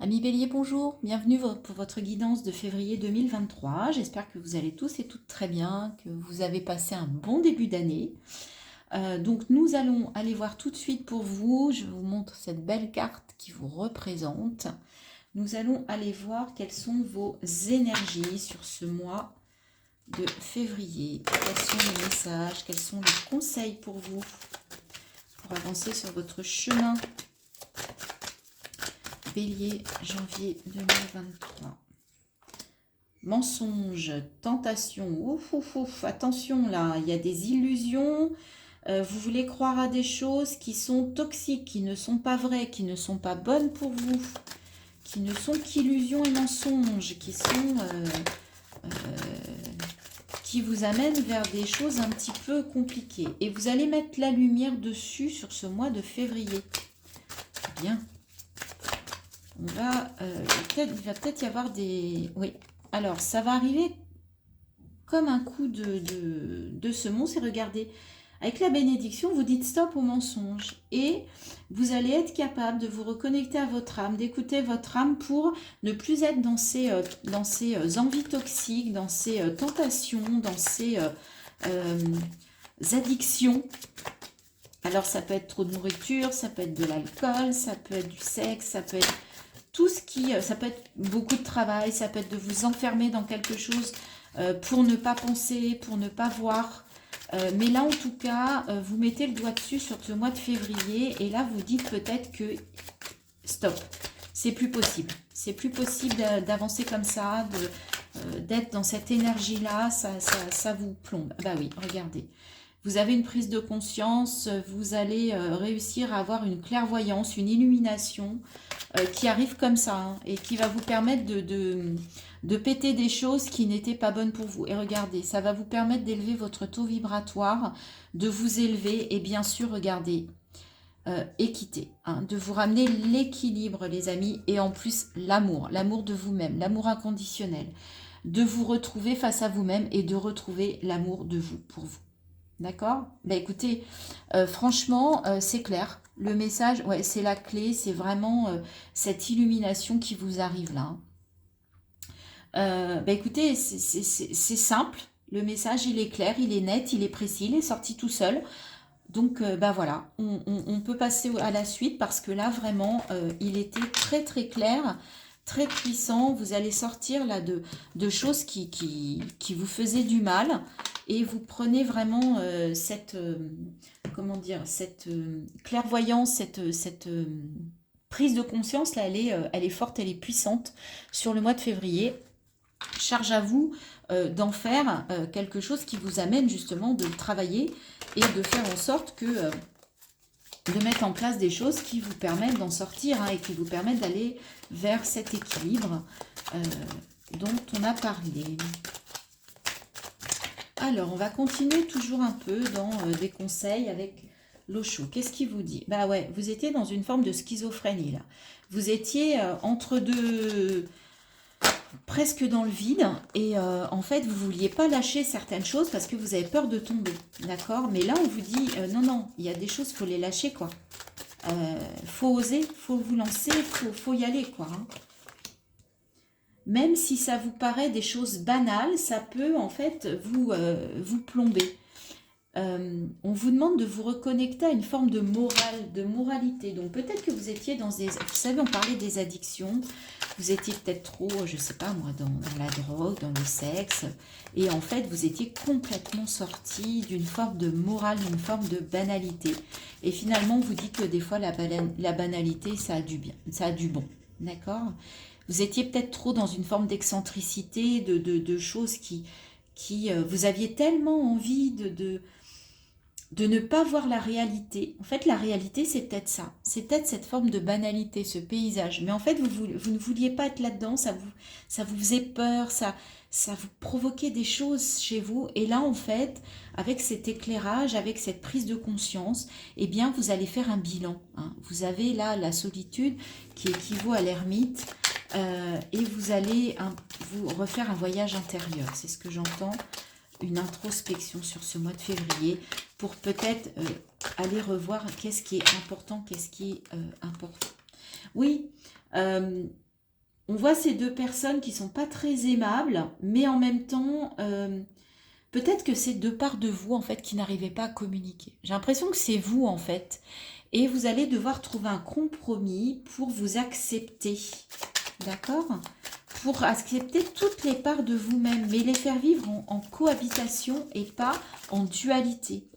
Amis Bélier, bonjour, bienvenue pour votre guidance de février 2023. J'espère que vous allez tous et toutes très bien, que vous avez passé un bon début d'année. Donc nous allons aller voir tout de suite pour vous, je vous montre cette belle carte qui vous représente. Nous allons aller voir quelles sont vos énergies sur ce mois de février. Quels sont les messages, quels sont les conseils pour vous, pour avancer sur votre chemin. Bélier, janvier 2023. Mensonge, tentation, ouf, ouf, ouf, attention là, il y a des illusions, vous voulez croire à des choses qui sont toxiques, qui ne sont pas vraies, qui ne sont pas bonnes pour vous, qui ne sont qu'illusions et mensonges, qui vous amènent vers des choses un petit peu compliquées. Et vous allez mettre la lumière dessus sur ce mois de février. Bien. Il va peut-être y avoir des... Oui, alors ça va arriver comme un coup de semonce. Et regardez, avec la bénédiction, vous dites stop au mensonge. Et vous allez être capable de vous reconnecter à votre âme, d'écouter votre âme pour ne plus être dans ces envies toxiques, dans ces tentations, dans ces addictions. Alors ça peut être trop de nourriture, ça peut être de l'alcool, ça peut être du sexe, ça peut être... tout ce qui, ça peut être beaucoup de travail, ça peut être de vous enfermer dans quelque chose pour ne pas penser, pour ne pas voir. Mais là, en tout cas, vous mettez le doigt dessus sur ce mois de février et là, vous dites peut-être que stop, c'est plus possible. C'est plus possible d'avancer comme ça, d'être dans cette énergie-là, ça vous plombe. Bah oui, regardez. Vous avez une prise de conscience, vous allez réussir à avoir une clairvoyance, une illumination qui arrive comme ça hein, et qui va vous permettre de péter des choses qui n'étaient pas bonnes pour vous. Et regardez, ça va vous permettre d'élever votre taux vibratoire, de vous élever et bien sûr, regardez, équité, hein, de vous ramener l'équilibre les amis et en plus l'amour de vous-même, l'amour inconditionnel, de vous retrouver face à vous-même et de retrouver l'amour de vous pour vous. D'accord? Bah écoutez, franchement, c'est clair. Le message, ouais, c'est la clé, c'est vraiment cette illumination qui vous arrive là. Bah écoutez, c'est simple. Le message, il est clair, il est net, il est précis, il est sorti tout seul. Donc, bah voilà, on peut passer à la suite parce que là, vraiment, il était très très clair, très puissant. Vous allez sortir là de choses qui vous faisaient du mal et vous prenez vraiment comment dire, cette clairvoyance, cette prise de conscience là, elle est forte, elle est puissante sur le mois de février. Charge à vous d'en faire quelque chose qui vous amène justement de travailler et de faire en sorte que de mettre en place des choses qui vous permettent d'en sortir hein, et qui vous permettent d'aller vers cet équilibre dont on a parlé. Alors, on va continuer toujours un peu dans des conseils avec l'Osho. Qu'est-ce qu'il vous dit? Bah ouais, vous étiez dans une forme de schizophrénie là. Vous étiez entre deux... presque dans le vide et en fait vous vouliez pas lâcher certaines choses parce que vous avez peur de tomber, d'accord? Mais là on vous dit non non, il y a des choses, faut les lâcher quoi. Faut oser, faut vous lancer, faut y aller quoi hein. Même si ça vous paraît des choses banales, ça peut en fait vous plomber. On vous demande de vous reconnecter à une forme de morale, de moralité. Donc peut-être que vous étiez dans des... Vous savez, on parlait des addictions. Vous étiez peut-être trop, je sais pas moi, dans la drogue, dans le sexe. Et en fait, vous étiez complètement sorti d'une forme de morale, d'une forme de banalité. Et finalement, vous dites que des fois, la banalité, ça a du bien, ça a du bon. D'accord? Vous étiez peut-être trop dans une forme d'excentricité, de choses qui vous aviez tellement envie de ne pas voir la réalité. En fait, la réalité, c'est peut-être ça. C'est peut-être cette forme de banalité, ce paysage. Mais en fait, vous ne vouliez pas être là-dedans, ça vous faisait peur, ça vous provoquait des choses chez vous. Et là, en fait, avec cet éclairage, avec cette prise de conscience, eh bien, vous allez faire un bilan. Hein. Vous avez là la solitude qui équivaut à l'ermite. Et vous allez vous refaire un voyage intérieur. C'est ce que j'entends. Une introspection sur ce mois de février pour peut-être aller revoir qu'est-ce qui est important, qu'est-ce qui est important. Oui, On voit ces deux personnes qui sont pas très aimables, mais en même temps, peut-être que c'est deux parts de vous, en fait, qui n'arrivez pas à communiquer. J'ai l'impression que c'est vous, en fait. Et vous allez devoir trouver un compromis pour vous accepter. D'accord? Pour accepter toutes les parts de vous-même, mais les faire vivre en cohabitation et pas en dualité.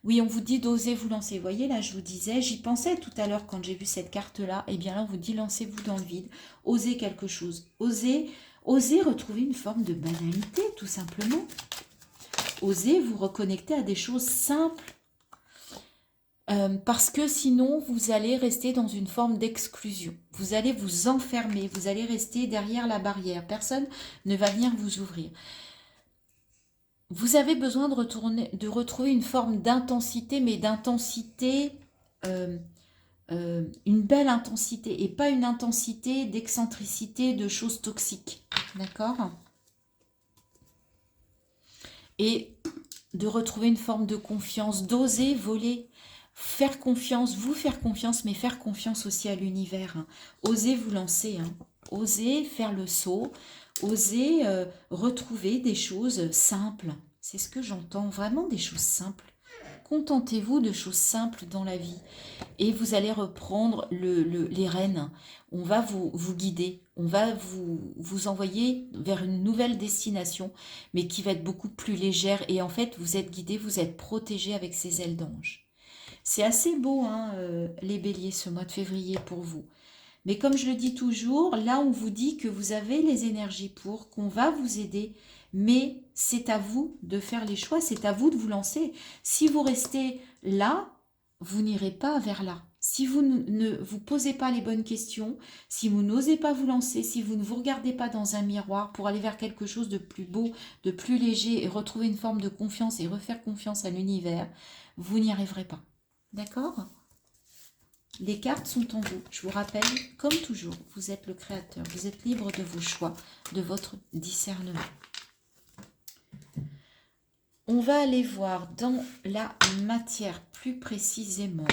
Oui, on vous dit d'oser vous lancer. Vous voyez, là, je vous disais, j'y pensais tout à l'heure quand j'ai vu cette carte-là. Eh bien là, on vous dit, lancez-vous dans le vide. Osez quelque chose. Osez retrouver une forme de banalité, tout simplement. Osez vous reconnecter à des choses simples. Parce que sinon, vous allez rester dans une forme d'exclusion. Vous allez vous enfermer. Vous allez rester derrière la barrière. Personne ne va venir vous ouvrir. Vous avez besoin de retrouver une forme d'intensité, mais d'intensité, une belle intensité, et pas une intensité d'excentricité, de choses toxiques. D'accord? Et de retrouver une forme de confiance, d'oser voler, faire confiance, vous faire confiance, mais faire confiance aussi à l'univers. Hein. Osez vous lancer, hein. Osez faire le saut, osez retrouver des choses simples. C'est ce que j'entends, vraiment des choses simples. Contentez-vous de choses simples dans la vie et vous allez reprendre les rênes. On va vous guider, on va vous envoyer vers une nouvelle destination, mais qui va être beaucoup plus légère. Et en fait, vous êtes guidé, vous êtes protégé avec ces ailes d'ange. C'est assez beau, hein, les béliers, ce mois de février pour vous. Mais comme je le dis toujours, là on vous dit que vous avez les énergies pour, qu'on va vous aider, mais c'est à vous de faire les choix, c'est à vous de vous lancer. Si vous restez là, vous n'irez pas vers là. Si vous ne vous posez pas les bonnes questions, si vous n'osez pas vous lancer, si vous ne vous regardez pas dans un miroir pour aller vers quelque chose de plus beau, de plus léger et retrouver une forme de confiance et refaire confiance à l'univers, vous n'y arriverez pas. D'accord ? Les cartes sont en vous. Je vous rappelle, comme toujours, vous êtes le créateur. Vous êtes libre de vos choix, de votre discernement. On va aller voir dans la matière plus précisément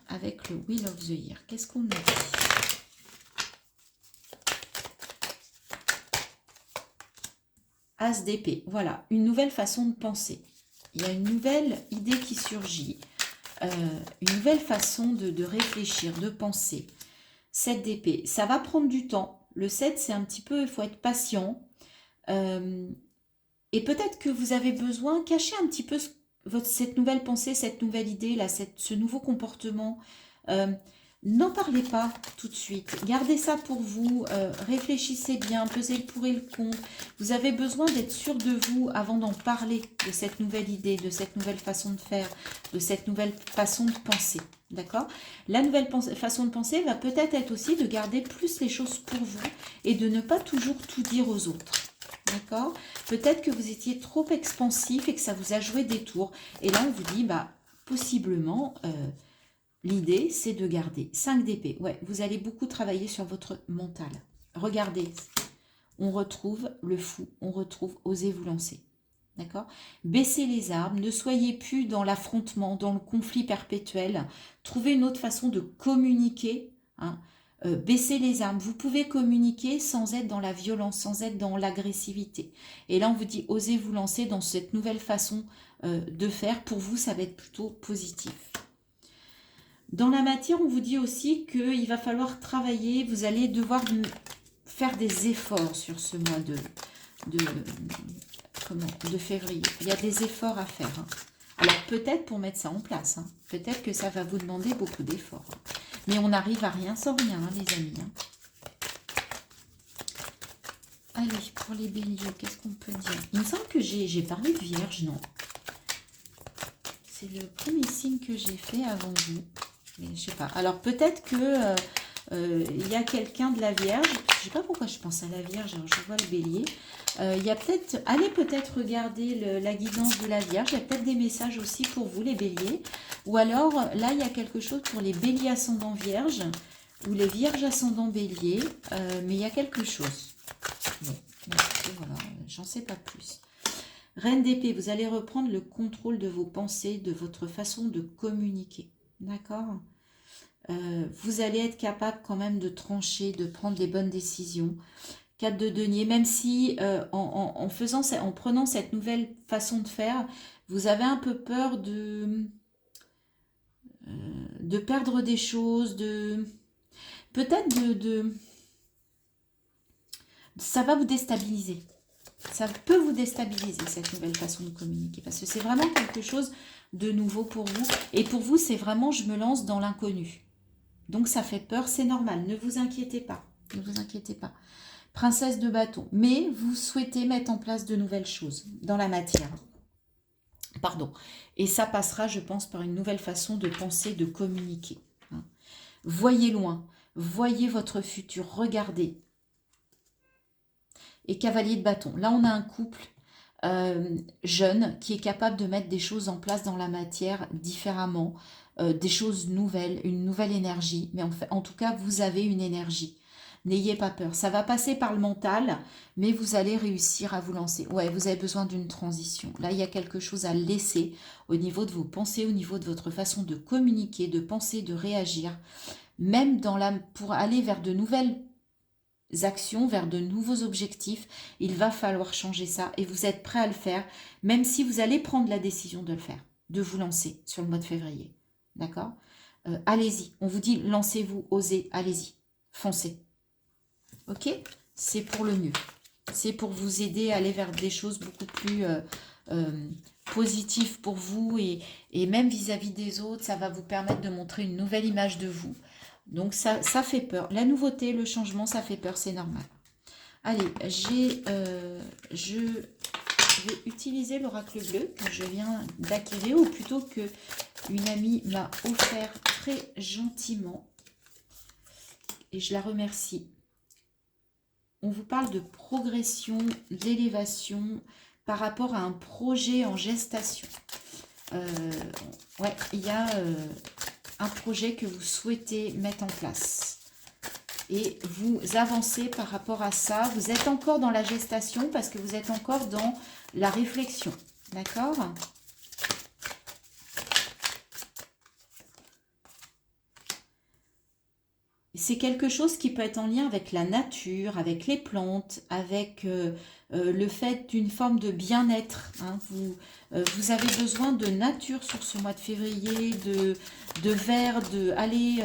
avec le Wheel of the Year. Qu'est-ce qu'on a dit? As d'épée. Voilà, une nouvelle façon de penser. Il y a une nouvelle idée qui surgit. Une nouvelle façon de réfléchir, de penser. 7 d'épée, ça va prendre du temps. Le 7, c'est un petit peu, il faut être patient. Et peut-être que vous avez besoin, cacher un petit peu cette nouvelle pensée, cette nouvelle idée, là, ce nouveau comportement. N'en parlez pas tout de suite. Gardez ça pour vous. Réfléchissez bien, pesez le pour et le contre. Vous avez besoin d'être sûr de vous avant d'en parler, de cette nouvelle idée, de cette nouvelle façon de faire, de cette nouvelle façon de penser. D'accord? La nouvelle façon de penser va peut-être être aussi de garder plus les choses pour vous et de ne pas toujours tout dire aux autres. D'accord? Peut-être que vous étiez trop expansif et que ça vous a joué des tours. Et là, on vous dit, bah, possiblement... l'idée, c'est de garder 5 d'épée. Ouais, vous allez beaucoup travailler sur votre mental. Regardez, on retrouve le fou, on retrouve oser vous lancer. D'accord? Baissez les armes, ne soyez plus dans l'affrontement, dans le conflit perpétuel. Trouvez une autre façon de communiquer. Hein. Baissez les armes. Vous pouvez communiquer sans être dans la violence, sans être dans l'agressivité. Et là, on vous dit, osez vous lancer dans cette nouvelle façon de faire. Pour vous, ça va être plutôt positif. Dans la matière, on vous dit aussi qu'il va falloir travailler, vous allez devoir faire des efforts sur ce mois de février. Il y a des efforts à faire. Hein. Alors peut-être pour mettre ça en place, hein. Peut-être que ça va vous demander beaucoup d'efforts. Hein. Mais on n'arrive à rien sans rien, hein, les amis. Hein. Allez, pour les béliers, qu'est-ce qu'on peut dire? Il me semble que j'ai parlé de Vierge, non? C'est le premier signe que j'ai fait avant vous. Mais je sais pas. Alors peut-être que il y a quelqu'un de la Vierge. Je sais pas pourquoi je pense à la Vierge. Alors je vois le Bélier. Il y a peut-être. Allez peut-être regarder la guidance de la Vierge. Il y a peut-être des messages aussi pour vous les Béliers. Ou alors là il y a quelque chose pour les Béliers ascendant Vierge ou les Vierges ascendant Bélier. Mais il y a quelque chose. Bon, voilà. J'en sais pas plus. Reine d'épée, vous allez reprendre le contrôle de vos pensées, de votre façon de communiquer. D'accord? Vous allez être capable quand même de trancher, de prendre les bonnes décisions. 4 de denier, même si en prenant cette nouvelle façon de faire, vous avez un peu peur de perdre des choses, peut-être ça va vous déstabiliser. Ça peut vous déstabiliser, cette nouvelle façon de communiquer, parce que c'est vraiment quelque chose de nouveau pour vous. Et pour vous, c'est vraiment, je me lance dans l'inconnu. Donc ça fait peur, c'est normal, ne vous inquiétez pas. Ne vous inquiétez pas. Princesse de bâton. Mais vous souhaitez mettre en place de nouvelles choses dans la matière. Pardon. Et ça passera, je pense, par une nouvelle façon de penser, de communiquer. Voyez loin. Voyez votre futur. Regardez. Et cavalier de bâton. Là, on a un couple jeune qui est capable de mettre des choses en place dans la matière différemment. Des choses nouvelles, une nouvelle énergie. Mais en tout cas, vous avez une énergie. N'ayez pas peur. Ça va passer par le mental, mais vous allez réussir à vous lancer. Ouais, vous avez besoin d'une transition. Là, il y a quelque chose à laisser au niveau de vos pensées, au niveau de votre façon de communiquer, de penser, de réagir. Même pour aller vers de nouvelles actions, vers de nouveaux objectifs, il va falloir changer ça. Et vous êtes prêt à le faire, même si vous allez prendre la décision de le faire, de vous lancer sur le mois de février. D'accord? Allez-y. On vous dit, lancez-vous, osez, allez-y. Foncez. Ok, c'est pour le mieux. C'est pour vous aider à aller vers des choses beaucoup plus positives pour vous et même vis-à-vis des autres, ça va vous permettre de montrer une nouvelle image de vous. Donc ça fait peur. La nouveauté, le changement, ça fait peur, c'est normal. Allez, je vais utiliser l'oracle bleu que je viens d'acquérir, ou plutôt que une amie m'a offert très gentiment. Et je la remercie. On vous parle de progression, d'élévation par rapport à un projet en gestation. Ouais, il y a un projet que vous souhaitez mettre en place. Et vous avancez par rapport à ça. Vous êtes encore dans la gestation parce que vous êtes encore dans la réflexion. D'accord ? C'est quelque chose qui peut être en lien avec la nature, avec les plantes, avec le fait d'une forme de bien-être. Hein. Vous avez besoin de nature sur ce mois de février, de verre, aller...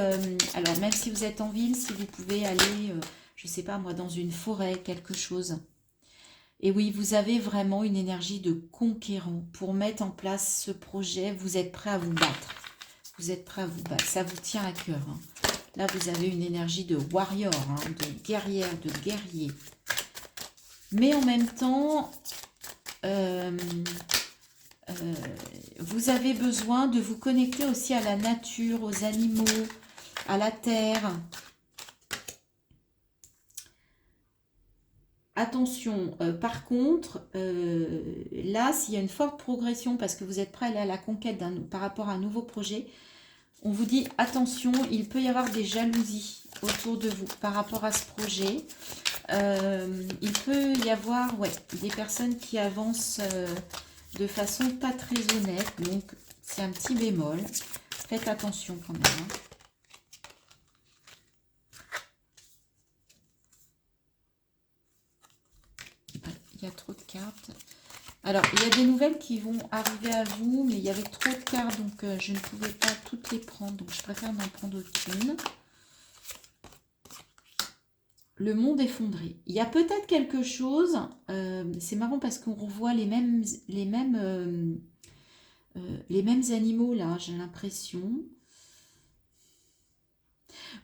alors même si vous êtes en ville, si vous pouvez aller, je ne sais pas moi, dans une forêt, quelque chose. Et oui, vous avez vraiment une énergie de conquérant pour mettre en place ce projet. Vous êtes prêt à vous battre. Vous êtes prêt à vous battre. Ça vous tient à cœur. Hein. Là, vous avez une énergie de warrior, hein, de guerrière, de guerrier. Mais en même temps, vous avez besoin de vous connecter aussi à la nature, aux animaux, à la terre. Attention, par contre, là, s'il y a une forte progression, parce que vous êtes prêt à aller à la conquête par rapport à un nouveau projet, on vous dit, attention, il peut y avoir des jalousies autour de vous par rapport à ce projet. Il peut y avoir des personnes qui avancent de façon pas très honnête. Donc, c'est un petit bémol. Faites attention quand même. Hein. Il y a trop de cartes. Alors, il y a des nouvelles qui vont arriver à vous, mais il y avait trop de cartes, donc je ne pouvais pas toutes les prendre. Donc, je préfère n'en prendre aucune. Le monde effondré. Il y a peut-être quelque chose, c'est marrant parce qu'on revoit les mêmes animaux là, j'ai l'impression.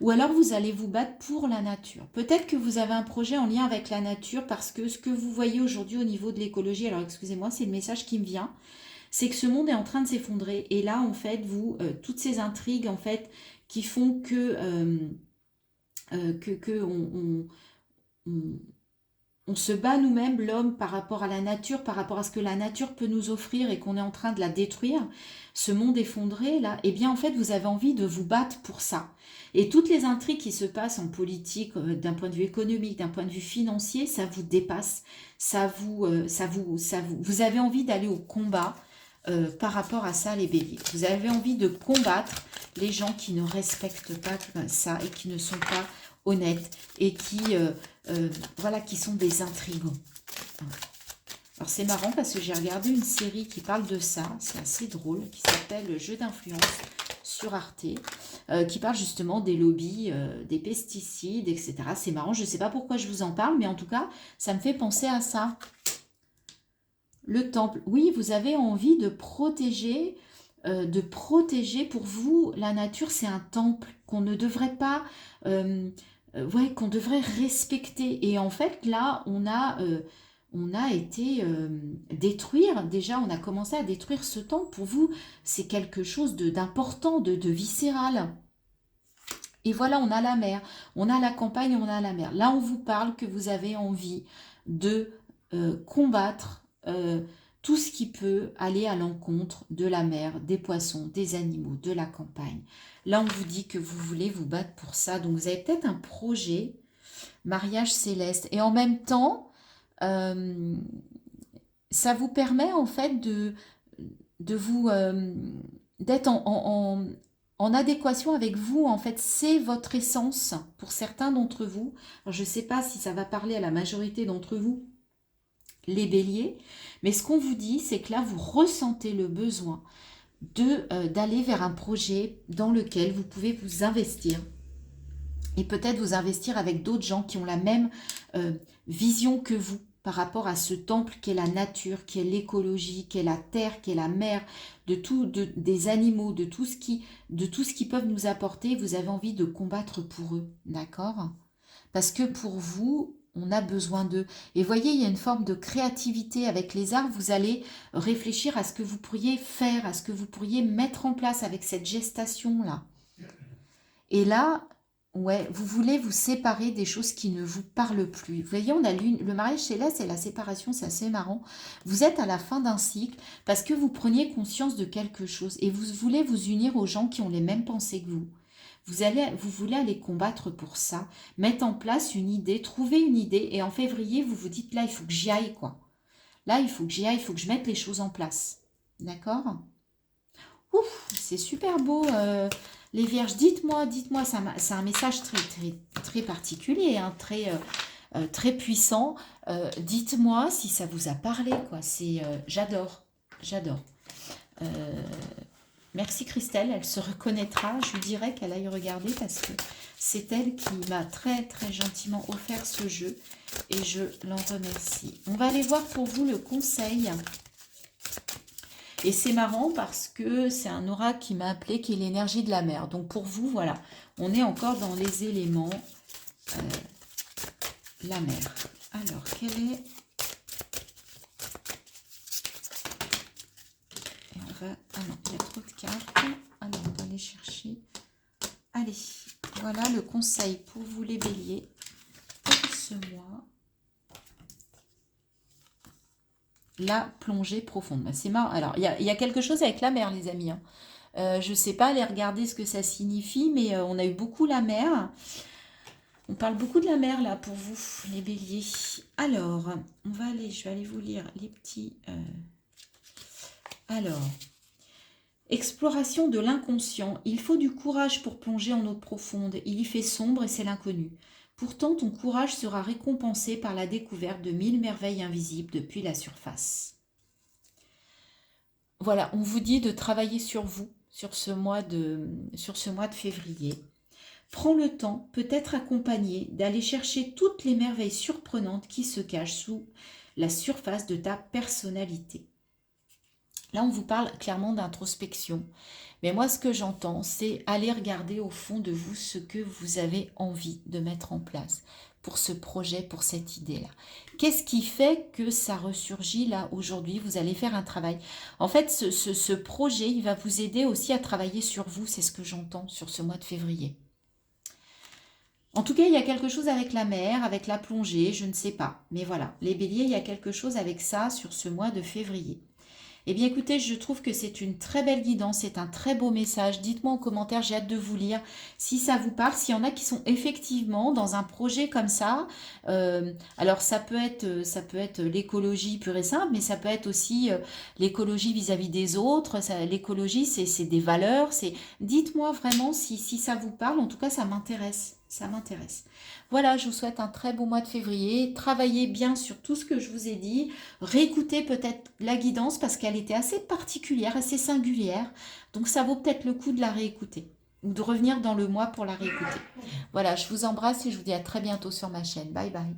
Ou alors vous allez vous battre pour la nature. Peut-être que vous avez un projet en lien avec la nature parce que ce que vous voyez aujourd'hui au niveau de l'écologie, alors excusez-moi, c'est le message qui me vient, c'est que ce monde est en train de s'effondrer. Et là, en fait, toutes ces intrigues, en fait, qui font que on se bat nous-mêmes, l'homme, par rapport à la nature, par rapport à ce que la nature peut nous offrir et qu'on est en train de la détruire, ce monde effondré, là, eh bien, en fait, vous avez envie de vous battre pour ça. Et toutes les intrigues qui se passent en politique, d'un point de vue économique, d'un point de vue financier, ça vous dépasse, vous avez envie d'aller au combat par rapport à ça, les béliers. Vous avez envie de combattre les gens qui ne respectent pas ça et qui ne sont pas honnêtes et qui, voilà, qui sont des intrigants. Alors c'est marrant parce que j'ai regardé une série qui parle de ça, c'est assez drôle, qui s'appelle Le Jeu d'influence sur Arte, qui parle justement des lobbies, des pesticides, etc. C'est marrant, je ne sais pas pourquoi je vous en parle, mais en tout cas, ça me fait penser à ça. Le temple, oui, vous avez envie de protéger pour vous, la nature, c'est un temple qu'on ne devrait pas, ouais, qu'on devrait respecter. Et en fait, là, on a été détruire, déjà, on a commencé à détruire ce temple. Pour vous, c'est quelque chose d'important, de viscéral. Et voilà, on a la mer, on a la campagne, on a la mer. Là, on vous parle que vous avez envie de combattre tout ce qui peut aller à l'encontre de la mer, des poissons, des animaux, de la campagne. Là, on vous dit que vous voulez vous battre pour ça. Donc, vous avez peut-être un projet, mariage céleste. Et en même temps, ça vous permet en fait de vous d'être en adéquation avec vous. En fait, c'est votre essence pour certains d'entre vous. Alors, je ne sais pas si ça va parler à la majorité d'entre vous, les béliers, mais ce qu'on vous dit, c'est que là, vous ressentez le besoin d'aller vers un projet dans lequel vous pouvez vous investir et peut-être vous investir avec d'autres gens qui ont la même vision que vous par rapport à ce temple qu'est la nature, qu'est l'écologie, qu'est la terre, qu'est la mer, des animaux, de tout ce qu'ils peuvent nous apporter. Vous avez envie de combattre pour eux, d'accord? Parce que pour vous, on a besoin d'eux. Et voyez, il y a une forme de créativité avec les arts. Vous allez réfléchir à ce que vous pourriez faire, à ce que vous pourriez mettre en place avec cette gestation-là. Et là, ouais, vous voulez vous séparer des choses qui ne vous parlent plus. Vous voyez, on a le mariage céleste et la séparation, c'est assez marrant. Vous êtes à la fin d'un cycle parce que vous preniez conscience de quelque chose et vous voulez vous unir aux gens qui ont les mêmes pensées que vous. Vous voulez aller combattre pour ça, mettre en place une idée, trouver une idée, et en février, vous vous dites, là, il faut que j'y aille, quoi. Là, il faut que j'y aille, il faut que je mette les choses en place. D'accord? Ouf, c'est super beau, les vierges. Dites-moi, c'est un message très particulier, hein, très puissant. Dites-moi si ça vous a parlé, quoi. J'adore. Merci Christelle, elle se reconnaîtra. Je lui dirai qu'elle aille regarder parce que c'est elle qui m'a très gentiment offert ce jeu et je l'en remercie. On va aller voir pour vous le conseil. Et c'est marrant parce que c'est un oracle qui m'a appelé, qui est l'énergie de la mer. Donc pour vous, voilà, on est encore dans les éléments la mer. Alors, quel est... Ah non, il y a trop de cartes. Alors, on va aller chercher. Allez, voilà le conseil pour vous les béliers pour ce mois. La plongée profonde. C'est marrant. Alors, il y a quelque chose avec la mer, les amis. Hein. Je ne sais pas aller regarder ce que ça signifie, mais on a eu beaucoup la mer. On parle beaucoup de la mer, là, pour vous, les béliers. Alors, je vais aller vous lire les petits... Alors... Exploration de l'inconscient. Il faut du courage pour plonger en eau profonde. Il y fait sombre et c'est l'inconnu. Pourtant, ton courage sera récompensé par la découverte de 1000 merveilles invisibles depuis la surface. Voilà, on vous dit de travailler sur vous, sur ce mois de février. Prends le temps, peut-être accompagné, d'aller chercher toutes les merveilles surprenantes qui se cachent sous la surface de ta personnalité. Là, on vous parle clairement d'introspection. Mais moi, ce que j'entends, c'est aller regarder au fond de vous ce que vous avez envie de mettre en place pour ce projet, pour cette idée-là. Qu'est-ce qui fait que ça ressurgit là aujourd'hui? Vous allez faire un travail. En fait, ce projet, il va vous aider aussi à travailler sur vous. C'est ce que j'entends sur ce mois de février. En tout cas, il y a quelque chose avec la mer, avec la plongée, je ne sais pas. Mais voilà, les béliers, il y a quelque chose avec ça sur ce mois de février. Eh bien, écoutez, je trouve que c'est une très belle guidance, c'est un très beau message. Dites-moi en commentaire, j'ai hâte de vous lire. Si ça vous parle, s'il y en a qui sont effectivement dans un projet comme ça, alors ça peut être l'écologie pure et simple, mais ça peut être aussi l'écologie vis-à-vis des autres. L'écologie, c'est des valeurs. Dites-moi vraiment si ça vous parle. En tout cas, ça m'intéresse. Ça m'intéresse. Voilà, je vous souhaite un très beau mois de février. Travaillez bien sur tout ce que je vous ai dit. Réécoutez peut-être la guidance parce qu'elle était assez particulière, assez singulière. Donc ça vaut peut-être le coup de la réécouter ou de revenir dans le mois pour la réécouter. Voilà, je vous embrasse et je vous dis à très bientôt sur ma chaîne. Bye bye.